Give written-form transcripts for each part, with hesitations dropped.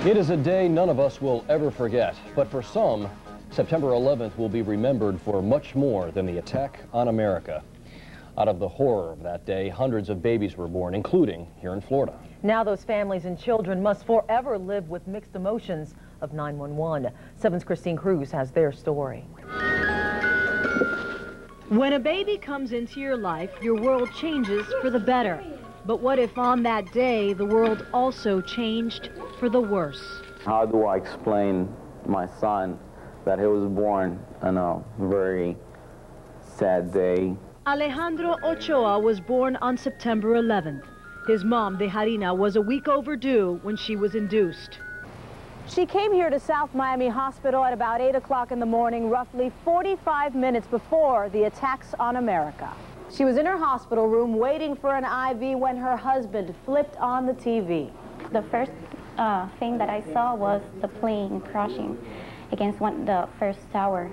It is a day none of us will ever forget, but for some, September 11th will be remembered for much more than the attack on America. Out of the horror of that day, hundreds of babies were born, including here in Florida. Now those families and children must forever live with mixed emotions of 911. 7's Christine Cruz has their story. When a baby comes into your life, your world changes for the better. But what if on that day the world also changed for the worse? How do I explain my son that he was born on a very sad day? Alejandro Ochoa was born on September 11th. His mom, Dejarina, was a week overdue when she was induced. She came here to South Miami Hospital at about 8 o'clock in the morning, roughly 45 minutes before the attacks on America. She was in her hospital room waiting for an IV when her husband flipped on the TV. The first thing that I saw was the plane crashing against the first tower.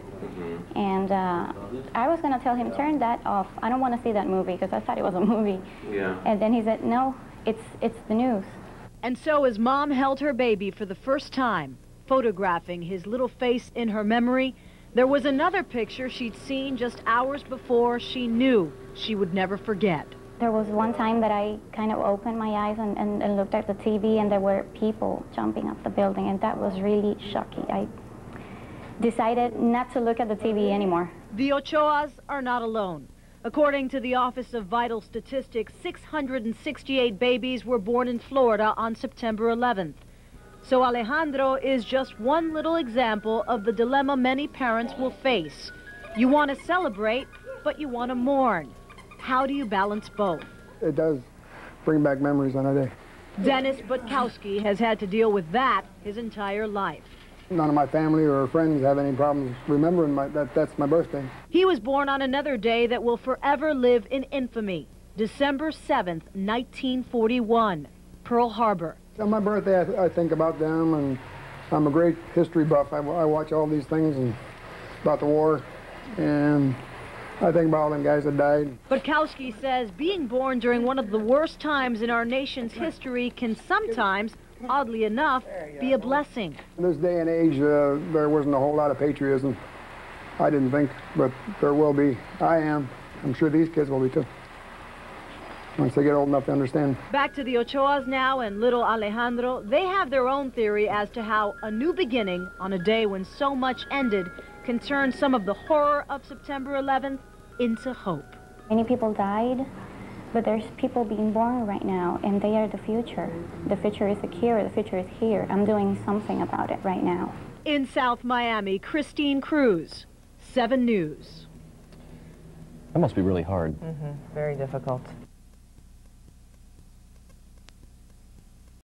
And I was going to tell him, turn that off. I don't want to see that movie, because I thought it was a movie. Yeah. And then he said, no, it's the news. And so his mom held her baby for the first time, photographing his little face in her memory. There was another picture she'd seen just hours before she knew she would never forget. There was one time that I kind of opened my eyes and looked at the TV, and there were people jumping up the building, and that was really shocking. I decided not to look at the TV anymore. The Ochoas are not alone. According to the Office of Vital Statistics, 668 babies were born in Florida on September 11th. So Alejandro is just one little example of the dilemma many parents will face. You want to celebrate, but you want to mourn. How do you balance both? It does bring back memories on a day. Dennis Butkowski has had to deal with that his entire life. None of my family or friends have any problems remembering that's my birthday. He was born on another day that will forever live in infamy. December 7th, 1941, Pearl Harbor. On my birthday, I think about them, and I'm a great history buff. I watch all these things and about the war, and I think about all them guys that died. Butkowski says being born during one of the worst times in our nation's history can sometimes, oddly enough, be a blessing. In this day and age, there wasn't a whole lot of patriotism. I didn't think, but there will be. I am. I'm sure these kids will be too, once they get old enough to understand. Back to the Ochoas now and little Alejandro. They have their own theory as to how a new beginning on a day when so much ended can turn some of the horror of September 11th into hope. Many people died, but there's people being born right now, and they are the future. The future is secure, the future is here. I'm doing something about it right now. In South Miami, Christine Cruz, 7 News. That must be really hard. Very difficult.